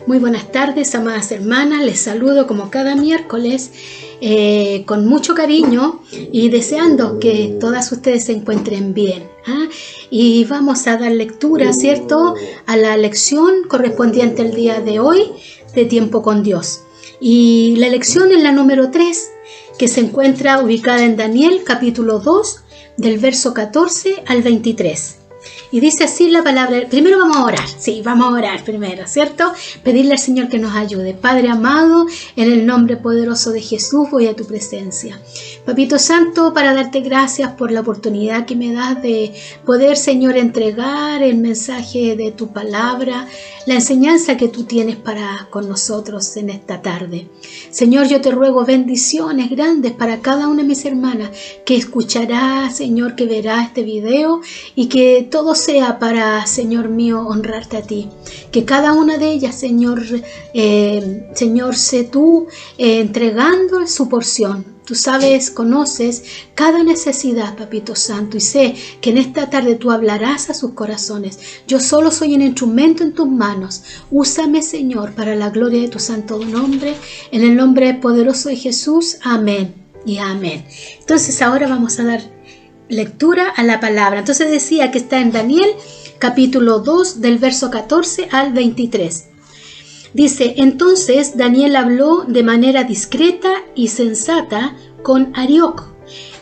Muy buenas tardes, amadas hermanas. Les saludo como cada miércoles con mucho cariño y deseando que todas ustedes se encuentren bien. Y vamos a dar lectura, ¿cierto?, a la lección correspondiente al día de hoy de Tiempo con Dios. Y la lección es la número 3, que se encuentra ubicada en Daniel capítulo 2, del verso 14 al 23. Y dice así la palabra. Primero vamos a orar primero, ¿cierto? Pedirle al Señor que nos ayude. Padre amado, en el nombre poderoso de Jesús voy a tu presencia. Papito Santo, para darte gracias por la oportunidad que me das de poder, Señor, entregar el mensaje de tu palabra, la enseñanza que tú tienes para con nosotros en esta tarde. Señor, yo te ruego bendiciones grandes para cada una de mis hermanas que escuchará, Señor, que verá este video, y que todo sea para, Señor mío, honrarte a ti. Que cada una de ellas, Señor, sé tú entregando su porción. Tú sabes, conoces cada necesidad, Papito Santo, y sé que en esta tarde tú hablarás a sus corazones. Yo solo soy un instrumento en tus manos. Úsame, Señor, para la gloria de tu santo nombre, en el nombre poderoso de Jesús. Amén y amén. Entonces ahora vamos a dar lectura a la palabra. Entonces decía que está en Daniel capítulo 2 del verso 14 al 23. Dice: entonces Daniel habló de manera discreta y sensata con Arioc,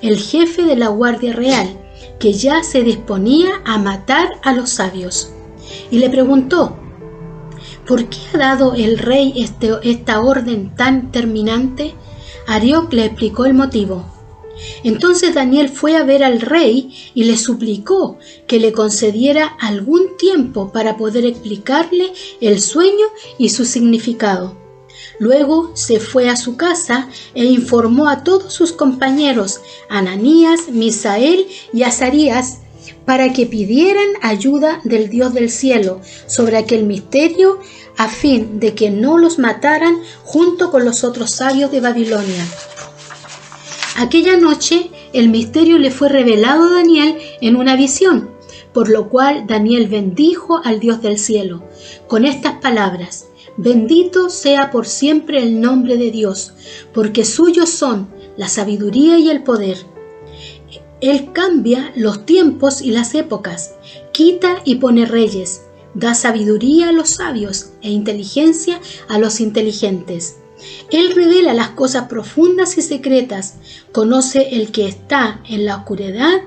el jefe de la guardia real, que ya se disponía a matar a los sabios, y le preguntó: ¿por qué ha dado el rey esta orden tan terminante? Arioc le explicó el motivo. Entonces Daniel fue a ver al rey y le suplicó que le concediera algún tiempo para poder explicarle el sueño y su significado. Luego se fue a su casa e informó a todos sus compañeros, Ananías, Misael y Azarías, para que pidieran ayuda del Dios del cielo sobre aquel misterio, a fin de que no los mataran junto con los otros sabios de Babilonia. Aquella noche el misterio le fue revelado a Daniel en una visión, por lo cual Daniel bendijo al Dios del cielo con estas palabras: bendito sea por siempre el nombre de Dios, porque suyos son la sabiduría y el poder. Él cambia los tiempos y las épocas, quita y pone reyes, da sabiduría a los sabios e inteligencia a los inteligentes. Él revela las cosas profundas y secretas, conoce lo que está en la oscuridad,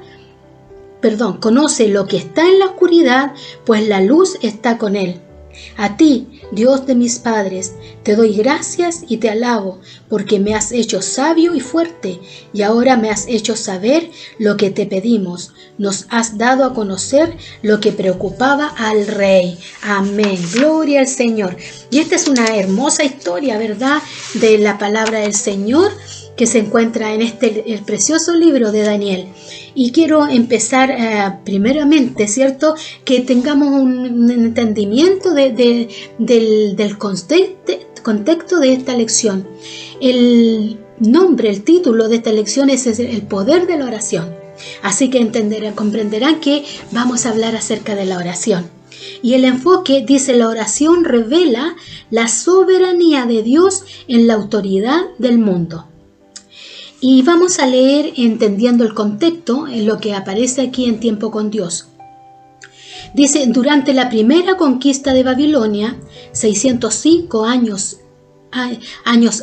pues la luz está con él. A ti, Dios de mis padres, te doy gracias y te alabo, porque me has hecho sabio y fuerte, y ahora me has hecho saber lo que te pedimos. Nos has dado a conocer lo que preocupaba al rey. Amén. Gloria al Señor. Y esta es una hermosa historia, ¿verdad?, de la palabra del Señor, que se encuentra en el precioso libro de Daniel. Y quiero empezar primeramente, ¿cierto?, que tengamos un entendimiento del contexto de esta lección. El título de esta lección es el poder de la oración. Así que comprenderán que vamos a hablar acerca de la oración. Y el enfoque dice: la oración revela la soberanía de Dios en la autoridad del mundo. Y vamos a leer entendiendo el contexto en lo que aparece aquí en Tiempo con Dios. Dice: durante la primera conquista de Babilonia, 605 años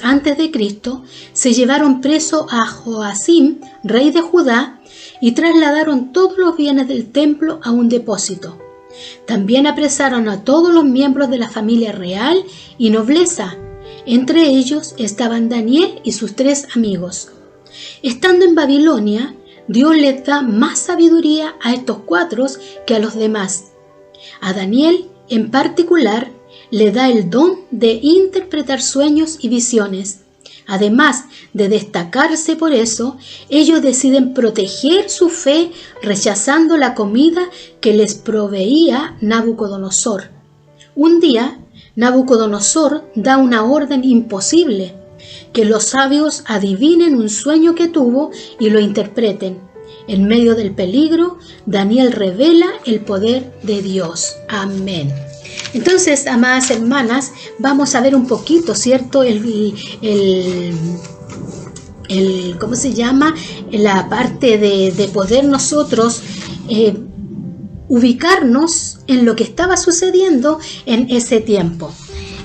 antes de Cristo, se llevaron preso a Joacim, rey de Judá, y trasladaron todos los bienes del templo a un depósito. También apresaron a todos los miembros de la familia real y nobleza. Entre ellos estaban Daniel y sus 3 amigos. Estando en Babilonia, Dios les da más sabiduría a estos 4 que a los demás. A Daniel, en particular, le da el don de interpretar sueños y visiones. Además de destacarse por eso, ellos deciden proteger su fe rechazando la comida que les proveía Nabucodonosor. Un día, Nabucodonosor da una orden imposible: que los sabios adivinen un sueño que tuvo y lo interpreten. En medio del peligro, Daniel revela el poder de Dios. Amén. Entonces, amadas hermanas, vamos a ver un poquito, ¿cierto? ¿Cómo se llama? La parte de poder nosotros ubicarnos en lo que estaba sucediendo en ese tiempo.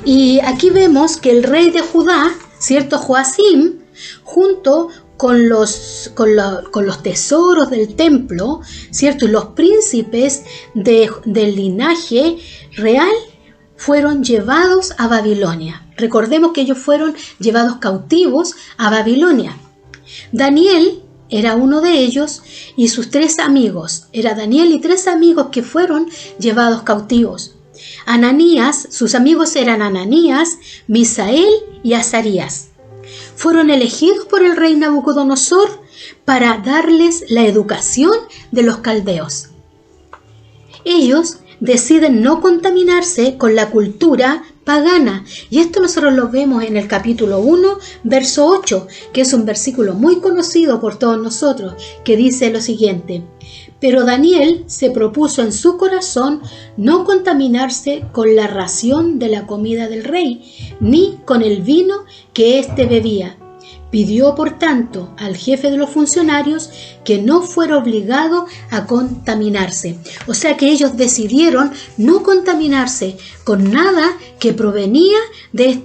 Y aquí vemos que el rey de Judá, ¿cierto? Joacim, junto con los tesoros del templo, ¿cierto? Y los príncipes del linaje real fueron llevados a Babilonia. Recordemos que ellos fueron llevados cautivos a Babilonia. Daniel era uno de ellos y sus 3 amigos. Era Daniel y 3 amigos que fueron llevados cautivos. Ananías, sus amigos eran Ananías, Misael y Azarías. Fueron elegidos por el rey Nabucodonosor para darles la educación de los caldeos. Ellos deciden no contaminarse con la cultura pagana. Y esto nosotros lo vemos en el capítulo 1, verso 8, que es un versículo muy conocido por todos nosotros, que dice lo siguiente: pero Daniel se propuso en su corazón no contaminarse con la ración de la comida del rey, ni con el vino que éste bebía. Pidió, por tanto, al jefe de los funcionarios que no fuera obligado a contaminarse. O sea que ellos decidieron no contaminarse con nada que provenía de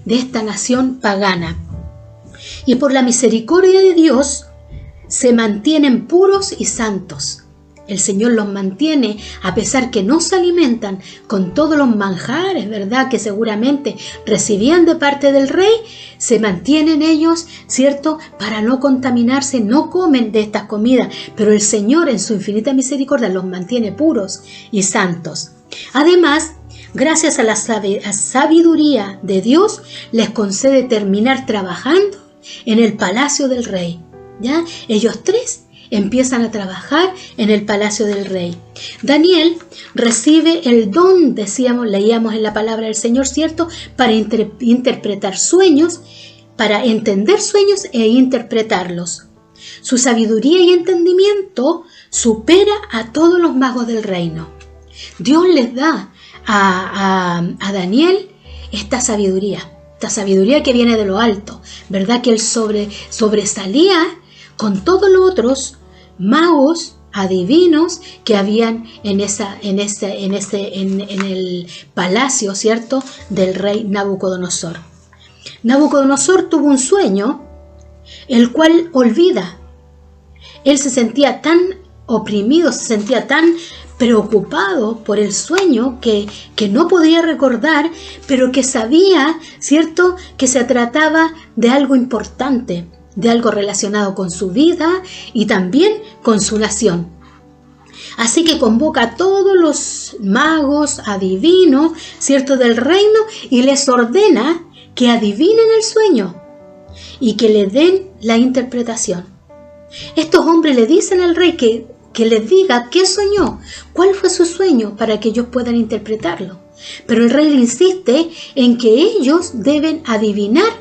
esta nación pagana. Y por la misericordia de Dios se mantienen puros y santos. El Señor los mantiene a pesar que no se alimentan con todos los manjares, ¿verdad?, que seguramente recibían de parte del rey. Se mantienen ellos, ¿cierto?, para no contaminarse, no comen de estas comidas, pero el Señor en su infinita misericordia los mantiene puros y santos. Además, gracias a la sabiduría de Dios, les concede terminar trabajando en el palacio del rey. ¿Ya? Ellos 3 empiezan a trabajar en el palacio del rey. Daniel recibe el don, leíamos en la palabra del Señor, ¿cierto?, para interpretar sueños, para entender sueños e interpretarlos. Su sabiduría y entendimiento supera a todos los magos del reino. Dios les da a Daniel esta sabiduría que viene de lo alto, ¿verdad?, que él sobresalía con todos los otros magos, adivinos que habían en el palacio, ¿cierto?, del rey Nabucodonosor. Nabucodonosor tuvo un sueño, el cual olvida. Él se sentía tan oprimido, se sentía tan preocupado por el sueño que no podía recordar, pero que sabía, ¿cierto?, que se trataba de algo importante, de algo relacionado con su vida y también con su nación. Así que convoca a todos los magos, adivinos, ¿cierto?, del reino, y les ordena que adivinen el sueño y que le den la interpretación. Estos hombres le dicen al rey que les diga qué soñó, cuál fue su sueño, para que ellos puedan interpretarlo. Pero el rey le insiste en que ellos deben adivinar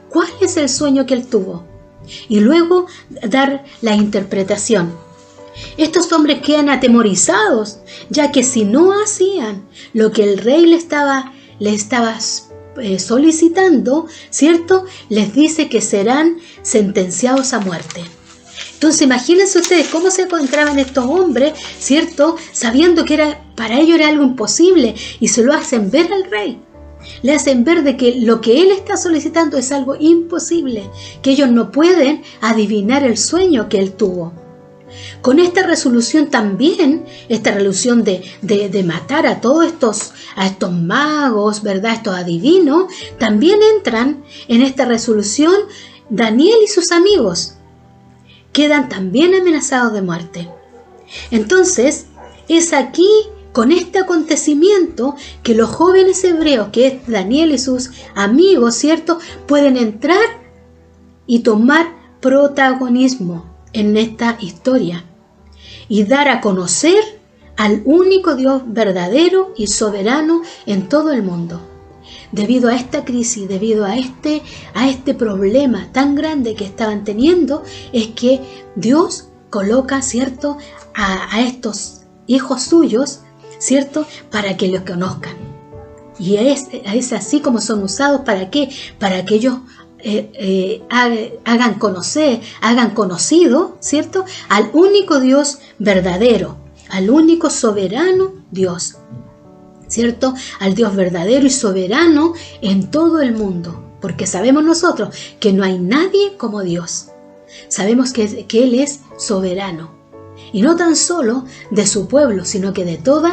cuál es el sueño que él tuvo y luego dar la interpretación. Estos hombres quedan atemorizados, ya que si no hacían lo que el rey le estaba solicitando, ¿cierto?, les dice que serán sentenciados a muerte. Entonces imagínense ustedes cómo se encontraban estos hombres, ¿cierto?, sabiendo que para ellos era algo imposible, y se lo hacen ver al rey. Le hacen ver de que lo que él está solicitando es algo imposible, que ellos no pueden adivinar el sueño que él tuvo. Con esta resolución también, esta resolución de matar a todos estos magos, ¿verdad?, estos adivinos, también entran en esta resolución Daniel y sus amigos. Quedan también amenazados de muerte. Entonces, es aquí, con este acontecimiento, que los jóvenes hebreos, que es Daniel y sus amigos, ¿cierto?, pueden entrar y tomar protagonismo en esta historia y dar a conocer al único Dios verdadero y soberano en todo el mundo. Debido a esta crisis, debido a este problema tan grande que estaban teniendo, es que Dios coloca, ¿cierto?, a estos hijos suyos, ¿cierto?, para que los conozcan. Y es así como son usados. ¿Para qué? Para que ellos hagan conocido, ¿cierto?, al único Dios verdadero, al único soberano Dios, ¿cierto?, al Dios verdadero y soberano en todo el mundo. Porque sabemos nosotros que no hay nadie como Dios. Sabemos que Él es soberano. Y no tan solo de su pueblo, sino que de todo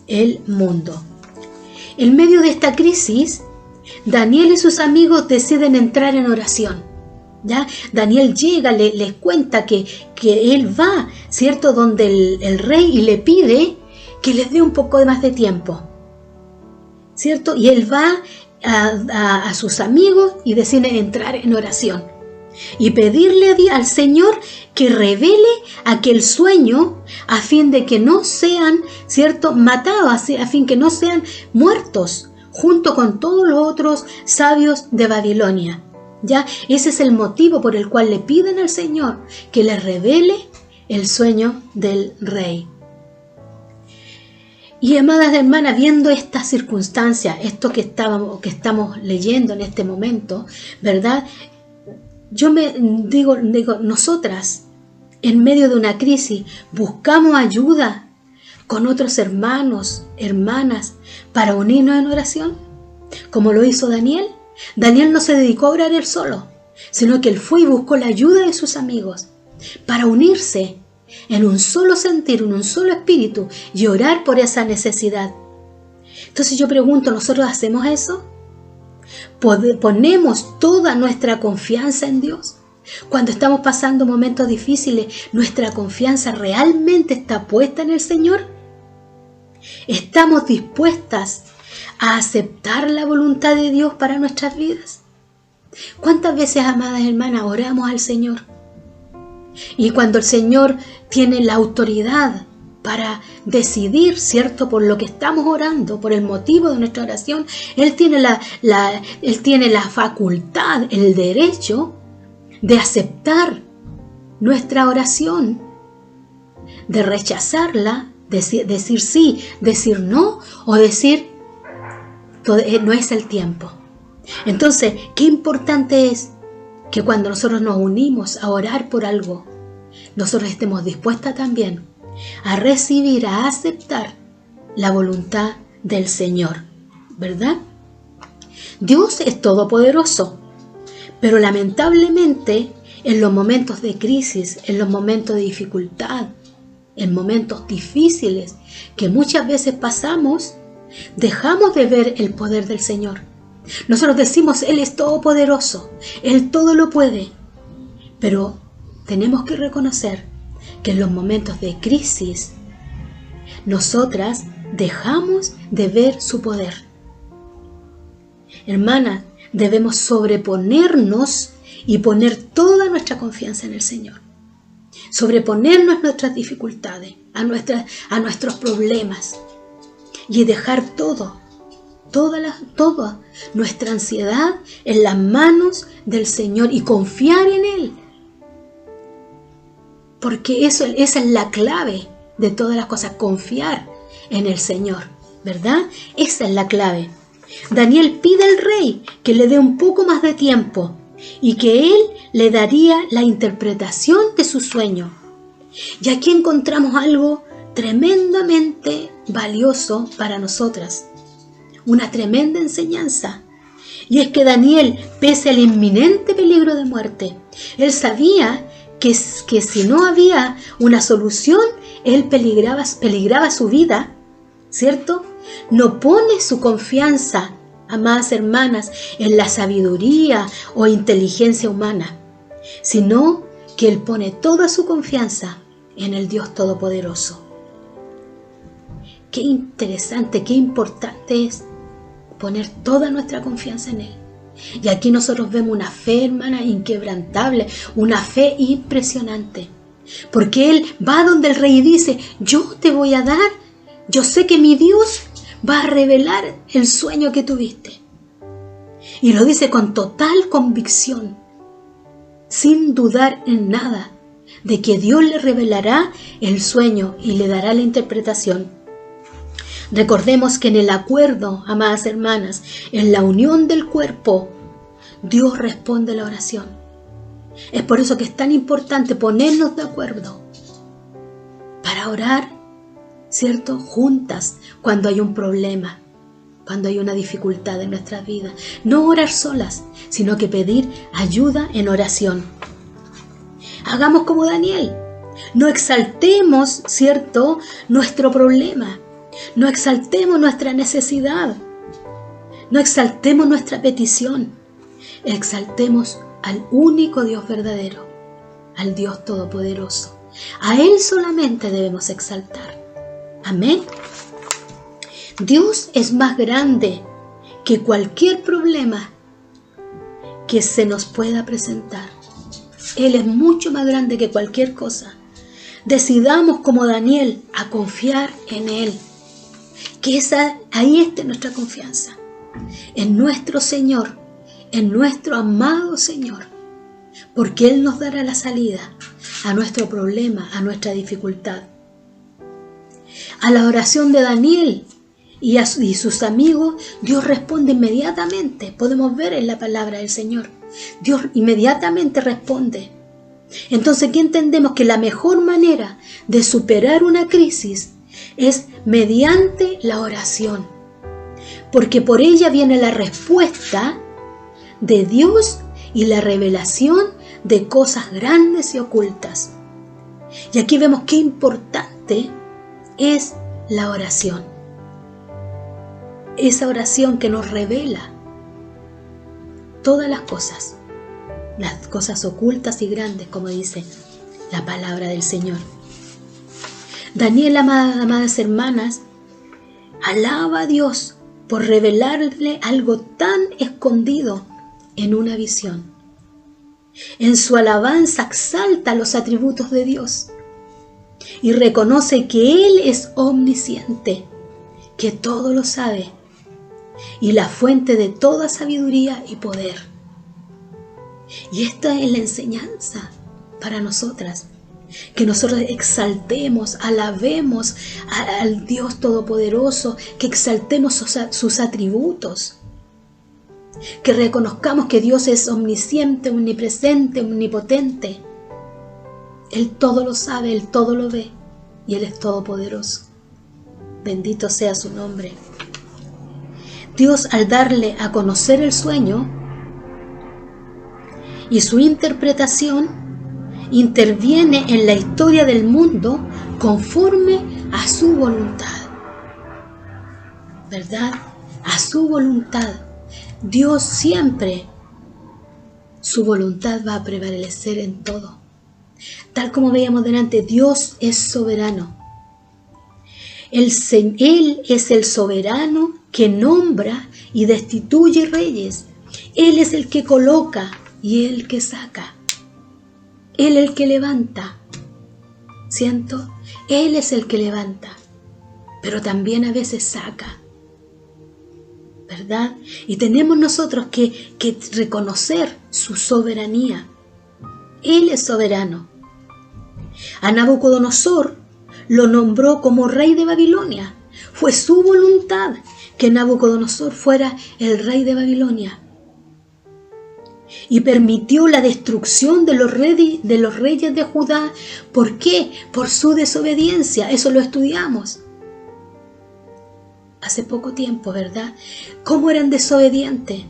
el mundo. En medio de esta crisis, Daniel y sus amigos deciden entrar en oración. ¿Ya? Daniel llega, les cuenta que él va, ¿cierto?, donde el rey, y le pide que les dé un poco más de tiempo, ¿cierto? Y él va a sus amigos y decide entrar en oración y pedirle al Señor que revele aquel sueño a fin de que no sean, ¿cierto?, matados, a fin que no sean muertos junto con todos los otros sabios de Babilonia. ¿Ya? Ese es el motivo por el cual le piden al Señor que les revele el sueño del rey. Y amadas hermanas, viendo esta circunstancia, esto que estamos leyendo en este momento, ¿verdad? Yo me digo, nosotras, en medio de una crisis, buscamos ayuda con otros hermanos, hermanas, para unirnos en oración, como lo hizo Daniel. Daniel no se dedicó a orar él solo, sino que él fue y buscó la ayuda de sus amigos para unirse en un solo sentir, en un solo espíritu, y orar por esa necesidad. Entonces yo pregunto, ¿nosotros hacemos eso? ¿Ponemos toda nuestra confianza en Dios? Cuando estamos pasando momentos difíciles, ¿nuestra confianza realmente está puesta en el Señor? ¿Estamos dispuestas a aceptar la voluntad de Dios para nuestras vidas? ¿Cuántas veces, amadas hermanas, oramos al Señor? Y cuando el Señor tiene la autoridad para decidir, ¿cierto?, por lo que estamos orando, por el motivo de nuestra oración, Él tiene la facultad, el derecho de aceptar nuestra oración, de rechazarla, decir sí, decir no, o decir no es el tiempo. Entonces, qué importante es que cuando nosotros nos unimos a orar por algo, nosotros estemos dispuestas también a recibir, a aceptar la voluntad del Señor, ¿verdad? Dios es todopoderoso, pero lamentablemente en los momentos de crisis, en los momentos de dificultad, en momentos difíciles que muchas veces pasamos, dejamos de ver el poder del Señor. Nosotros decimos, Él es todopoderoso, Él todo lo puede, pero tenemos que reconocer que en los momentos de crisis nosotras dejamos de ver su poder. Hermanas, debemos sobreponernos y poner toda nuestra confianza en el Señor. Sobreponernos a nuestras dificultades, a nuestros problemas, y dejar toda nuestra ansiedad en las manos del Señor y confiar en Él. Porque esa es la clave de todas las cosas, confiar en el Señor, ¿verdad? Esa es la clave. Daniel pide al rey que le dé un poco más de tiempo y que Él le daría la interpretación de su sueño. Y aquí encontramos algo tremendamente valioso para nosotras, una tremenda enseñanza. Y es que Daniel, pese al inminente peligro de muerte, él sabía que si no había una solución, él peligraba su vida, ¿cierto? No pone su confianza, amadas hermanas, en la sabiduría o inteligencia humana, sino que él pone toda su confianza en el Dios Todopoderoso. Qué interesante, qué importante es poner toda nuestra confianza en Él. Y aquí nosotros vemos una fe, hermana, inquebrantable, una fe impresionante. Porque Él va donde el rey y dice, yo te voy a dar, yo sé que mi Dios va a revelar el sueño que tuviste. Y lo dice con total convicción, sin dudar en nada, de que Dios le revelará el sueño y le dará la interpretación. Recordemos que en el acuerdo, amadas hermanas, en la unión del cuerpo, Dios responde la oración. Es por eso que es tan importante ponernos de acuerdo para orar, ¿cierto? Juntas cuando hay un problema, cuando hay una dificultad en nuestras vidas. No orar solas, sino que pedir ayuda en oración. Hagamos como Daniel. No exaltemos, ¿cierto?, nuestro problema. No exaltemos nuestra necesidad. No exaltemos nuestra petición. Exaltemos al único Dios verdadero, al Dios todopoderoso. A Él solamente debemos exaltar. Amén. Dios es más grande que cualquier problema que se nos pueda presentar. Él es mucho más grande que cualquier cosa. Decidamos como Daniel a confiar en Él. Que ahí esté nuestra confianza. En nuestro Señor, en nuestro amado Señor. Porque Él nos dará la salida a nuestro problema, a nuestra dificultad. A la oración de Daniel y sus amigos, Dios responde inmediatamente. Podemos ver en la palabra del Señor. Dios inmediatamente responde. Entonces, ¿qué entendemos? Que la mejor manera de superar una crisis es mediante la oración. Porque por ella viene la respuesta de Dios y la revelación de cosas grandes y ocultas. Y aquí vemos qué importante es la oración. Esa oración que nos revela todas las cosas ocultas y grandes, como dice la palabra del Señor. Daniel, amadas hermanas, alaba a Dios por revelarle algo tan escondido en una visión. En su alabanza exalta los atributos de Dios y reconoce que Él es omnisciente, que todo lo sabe y la fuente de toda sabiduría y poder. Y esta es la enseñanza para nosotras, que nosotros exaltemos, alabemos al Dios Todopoderoso, que exaltemos sus atributos, que reconozcamos que Dios es omnisciente, omnipresente, omnipotente. Él todo lo sabe, Él todo lo ve y Él es todopoderoso. Bendito sea su nombre. Dios, al darle a conocer el sueño y su interpretación, interviene en la historia del mundo conforme a su voluntad. ¿Verdad? A su voluntad. Dios siempre, su voluntad va a prevalecer en todo. Tal como veíamos delante, Dios es soberano. Él es el soberano que nombra y destituye reyes. Él es el que coloca y el que saca. Él es el que levanta. ¿Siento? Él es el que levanta, pero también a veces saca. ¿Verdad? Y tenemos nosotros que reconocer su soberanía. Él es soberano. A Nabucodonosor lo nombró como rey de Babilonia. Fue su voluntad que Nabucodonosor fuera el rey de Babilonia. Y permitió la destrucción de los reyes de Judá. ¿Por qué? Por su desobediencia. Eso lo estudiamos hace poco tiempo, ¿verdad? ¿Cómo eran desobedientes?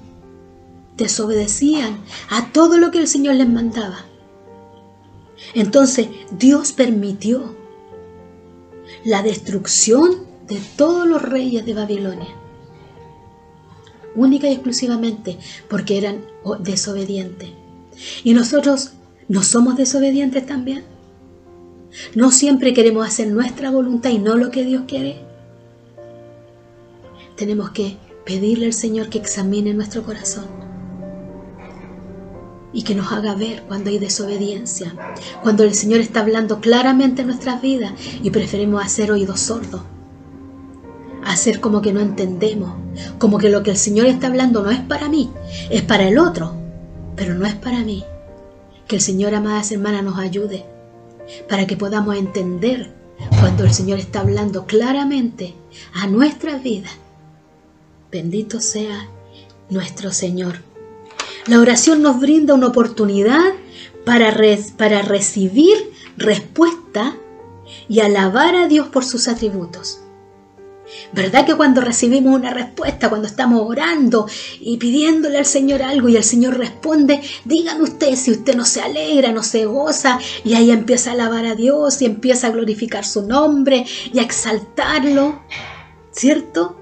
Desobedecían a todo lo que el Señor les mandaba. Entonces, Dios permitió la destrucción de todos los reyes de Babilonia, única y exclusivamente porque eran desobedientes. ¿Y nosotros no somos desobedientes también? ¿No siempre queremos hacer nuestra voluntad y no lo que Dios quiere? Tenemos que pedirle al Señor que examine nuestro corazón y que nos haga ver cuando hay desobediencia, cuando el Señor está hablando claramente en nuestras vidas y preferimos hacer oídos sordos, hacer como que no entendemos, como que lo que el Señor está hablando no es para mí, es para el otro, pero no es para mí. Que el Señor, amadas hermanas, nos ayude para que podamos entender cuando el Señor está hablando claramente a nuestras vidas. Bendito sea nuestro Señor. La oración nos brinda una oportunidad para recibir respuesta y alabar a Dios por sus atributos. ¿Verdad que cuando recibimos una respuesta, cuando estamos orando y pidiéndole al Señor algo y el Señor responde, dígame usted si usted no se alegra, no se goza, y ahí empieza a alabar a Dios y empieza a glorificar su nombre y a exaltarlo, ¿cierto?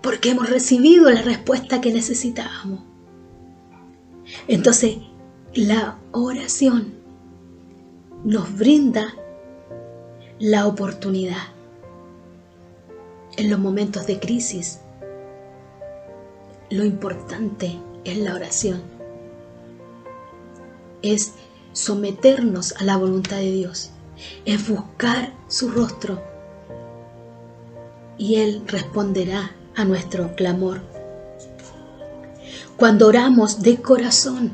Porque hemos recibido la respuesta que necesitábamos. Entonces, la oración nos brinda la oportunidad en los momentos de crisis. Lo importante en la oración es someternos a la voluntad de Dios, es buscar su rostro y Él responderá a nuestro clamor. Cuando oramos de corazón,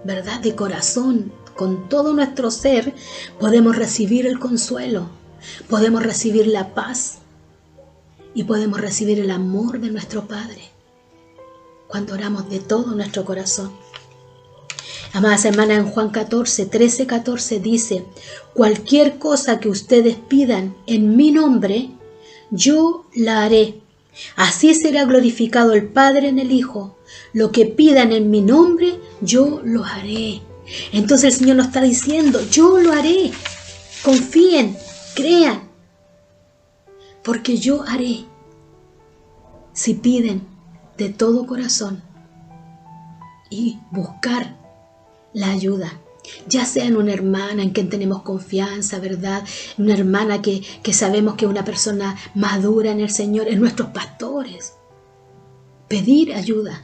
¿verdad? De corazón, con todo nuestro ser, podemos recibir el consuelo, podemos recibir la paz y podemos recibir el amor de nuestro Padre cuando oramos de todo nuestro corazón. Amadas hermanas, en Juan 13:14 dice: cualquier cosa que ustedes pidan en mi nombre, yo la haré. Así será glorificado el Padre en el Hijo. Lo que pidan en mi nombre, yo lo haré. Entonces el Señor nos está diciendo, yo lo haré. Confíen, crean, porque yo haré. Si piden de todo corazón y buscar la ayuda, ya sea en una hermana en quien tenemos confianza, ¿verdad? Una hermana que sabemos que es una persona madura en el Señor, en nuestros pastores. Pedir ayuda.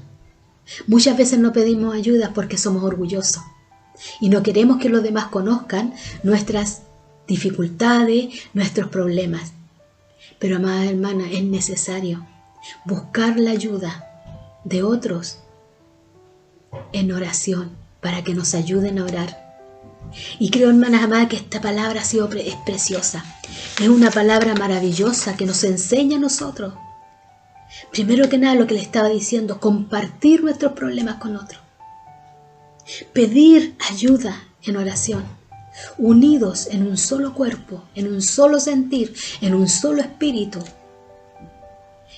Muchas veces no pedimos ayuda porque somos orgullosos y no queremos que los demás conozcan nuestras dificultades, nuestros problemas. Pero, amada hermana, es necesario buscar la ayuda de otros en oración para que nos ayuden a orar. Y creo, hermanas amadas, que esta palabra es preciosa. Es una palabra maravillosa que nos enseña a nosotros. Primero que nada, lo que le estaba diciendo, compartir nuestros problemas con otros. Pedir ayuda en oración. Unidos en un solo cuerpo, en un solo sentir, en un solo espíritu.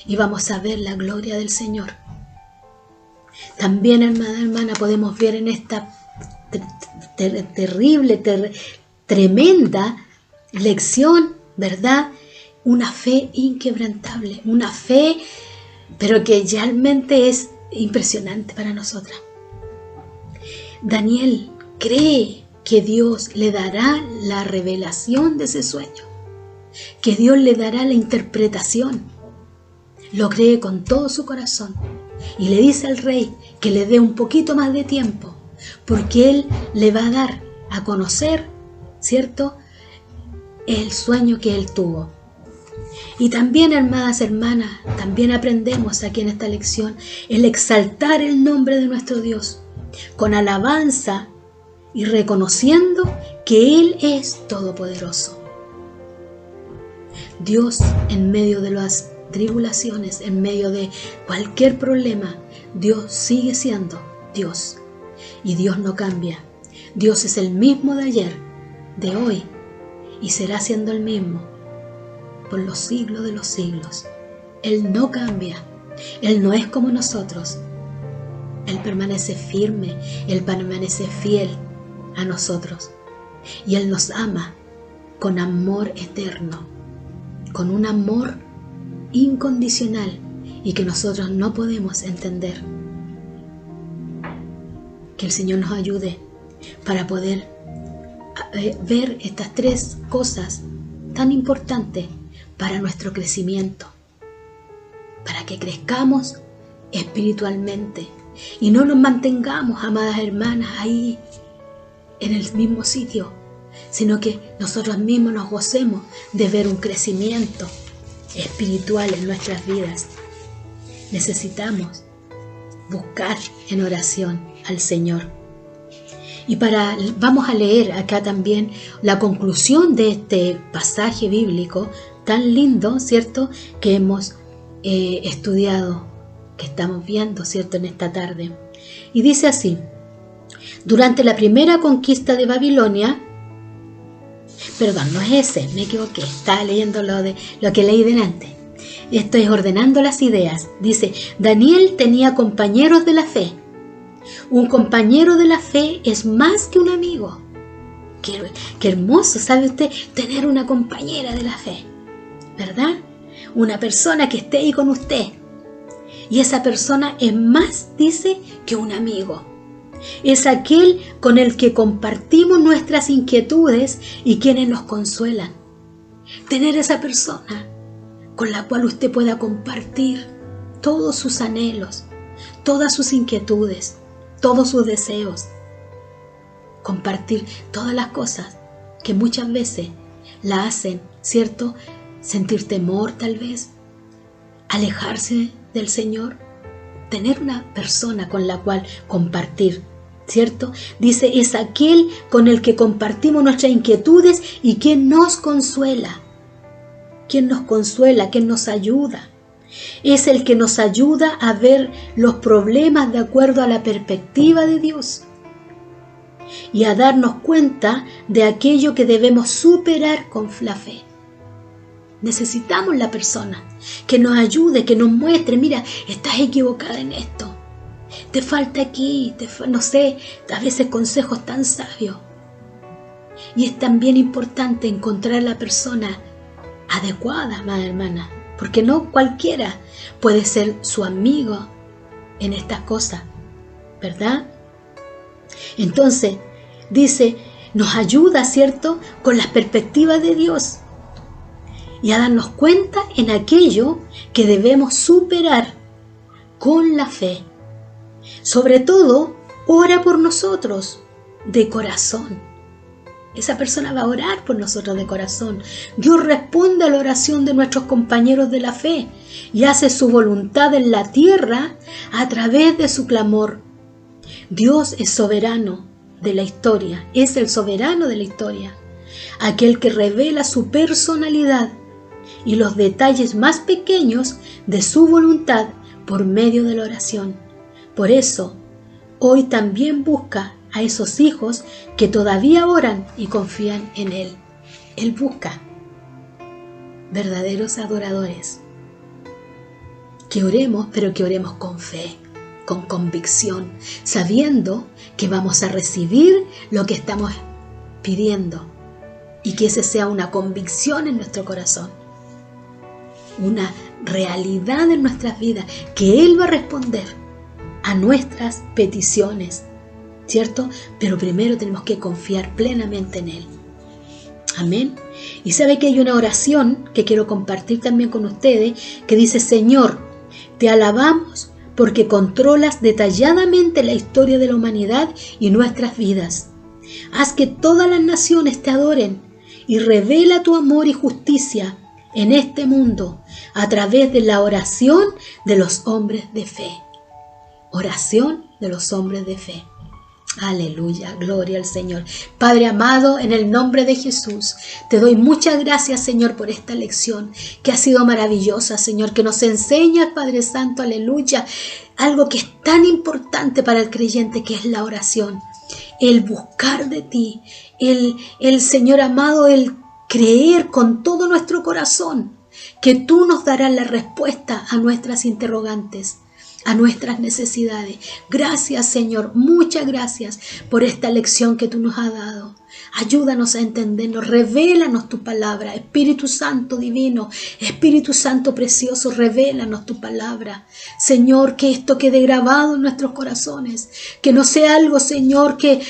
Y vamos a ver la gloria del Señor. También, hermana, podemos ver en esta tremenda lección, ¿verdad? Una fe inquebrantable, una fe, pero que realmente es impresionante para nosotras. Daniel cree que Dios le dará la revelación de ese sueño, que Dios le dará la interpretación. Lo cree con todo su corazón y le dice al rey que le dé un poquito más de tiempo, porque él le va a dar a conocer, ¿cierto?, el sueño que él tuvo. Y también, hermanas, también aprendemos aquí en esta lección el exaltar el nombre de nuestro Dios con alabanza y reconociendo que Él es todopoderoso. Dios, en medio de las tribulaciones, en medio de cualquier problema, Dios sigue siendo Dios. Y Dios no cambia. Dios es el mismo de ayer, de hoy, y será siendo el mismo por los siglos de los siglos. Él no cambia. Él no es como nosotros. Él permanece firme. Él permanece fiel a nosotros. Y Él nos ama con amor eterno, con un amor incondicional y que nosotros no podemos entender. Que el Señor nos ayude para poder ver estas tres cosas tan importantes para nuestro crecimiento, para que crezcamos espiritualmente y no nos mantengamos, amadas hermanas, ahí en el mismo sitio, sino que nosotros mismos nos gocemos de ver un crecimiento espiritual en nuestras vidas. Necesitamos buscar en oración al Señor. Y vamos a leer acá también la conclusión de este pasaje bíblico tan lindo, ¿cierto?, que hemos estudiado, que estamos viendo, ¿cierto?, en esta tarde. Y dice así: durante la primera conquista de Babilonia, perdón, no es ese, me equivoqué, estaba leyendo lo que leí delante. Estoy ordenando las ideas. Dice: Daniel tenía compañeros de la fe. Un compañero de la fe es más que un amigo. Qué hermoso, ¿sabe usted? Tener una compañera de la fe, ¿verdad? Una persona que esté ahí con usted. Y esa persona es más, dice, que un amigo. Es aquel con el que compartimos nuestras inquietudes y quienes nos consuelan. Tener esa persona con la cual usted pueda compartir todos sus anhelos, todas sus inquietudes, todos sus deseos. Compartir todas las cosas que muchas veces la hacen, ¿cierto?, sentir temor tal vez, alejarse del Señor. Tener una persona con la cual compartir, ¿cierto? Dice: es aquel con el que compartimos nuestras inquietudes y quien nos consuela. Quien nos consuela, quien nos ayuda. Es el que nos ayuda a ver los problemas de acuerdo a la perspectiva de Dios y a darnos cuenta de aquello que debemos superar con la fe. Necesitamos la persona que nos ayude, que nos muestre: mira, estás equivocada en esto, te falta aquí, no sé, a veces consejos tan sabios. Y es también importante encontrar la persona adecuada, amada hermana, porque no cualquiera puede ser su amigo en estas cosas, ¿verdad? Entonces, dice, nos ayuda, ¿cierto?, con las perspectivas de Dios y a darnos cuenta en aquello que debemos superar con la fe. Sobre todo, ora por nosotros de corazón. Esa persona va a orar por nosotros de corazón. Dios responde a la oración de nuestros compañeros de la fe y hace su voluntad en la tierra a través de su clamor. Dios es soberano de la historia, es el soberano de la historia, aquel que revela su personalidad y los detalles más pequeños de su voluntad por medio de la oración. Por eso, hoy también busca a esos hijos que todavía oran y confían en Él. Él busca verdaderos adoradores. Que oremos, pero que oremos con fe, con convicción, sabiendo que vamos a recibir lo que estamos pidiendo y que ese sea una convicción en nuestro corazón, una realidad en nuestras vidas, que Él va a responder a nuestras peticiones, ¿cierto? Pero primero tenemos que confiar plenamente en Él. Amén. Y sabe que hay una oración que quiero compartir también con ustedes que dice: Señor, te alabamos porque controlas detalladamente la historia de la humanidad y nuestras vidas. Haz que todas las naciones te adoren y revela tu amor y justicia en este mundo a través de la oración de los hombres de fe. Oración de los hombres de fe. Aleluya, gloria al Señor. Padre amado, en el nombre de Jesús, te doy muchas gracias, Señor, por esta lección que ha sido maravillosa, Señor, que nos enseña, Padre Santo, aleluya, algo que es tan importante para el creyente, que es la oración, el buscar de ti, el Señor amado, el creer con todo nuestro corazón que tú nos darás la respuesta a nuestras interrogantes, a nuestras necesidades. Gracias, Señor, muchas gracias por esta lección que tú nos has dado. Ayúdanos a entendernos, revélanos tu palabra. Espíritu Santo divino, Espíritu Santo precioso, revélanos tu palabra. Señor, que esto quede grabado en nuestros corazones, que no sea algo, Señor, que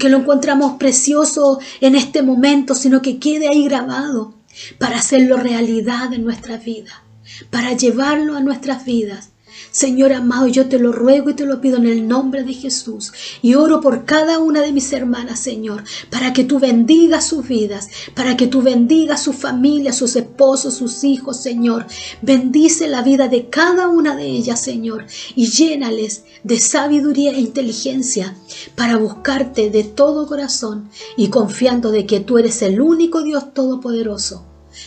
lo encontramos precioso en este momento, sino que quede ahí grabado para hacerlo realidad en nuestra vida, para llevarlo a nuestras vidas. Señor amado, yo te lo ruego y te lo pido en el nombre de Jesús. Y oro por cada una de mis hermanas, Señor, para que tú bendigas sus vidas, para que tú bendigas su familia, sus esposos, sus hijos, Señor. Bendice la vida de cada una de ellas, Señor, y llénales de sabiduría e inteligencia para buscarte de todo corazón y confiando de que tú eres el único Dios todopoderoso,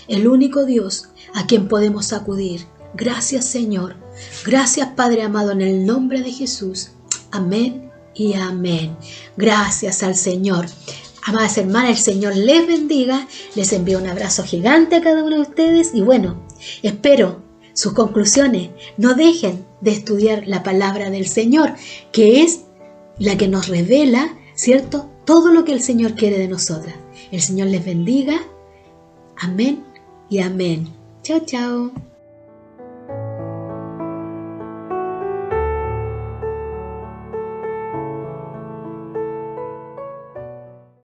el único Dios a quien podemos acudir. Gracias, Señor. Gracias, Padre amado, en el nombre de Jesús. Amén y amén. Gracias al Señor. Amadas hermanas, el Señor les bendiga. Les envío un abrazo gigante a cada uno de ustedes. Y bueno, espero sus conclusiones. No dejen de estudiar la palabra del Señor, que es la que nos revela, ¿cierto?, todo lo que el Señor quiere de nosotras. El Señor les bendiga. Amén y amén. Chao, chao.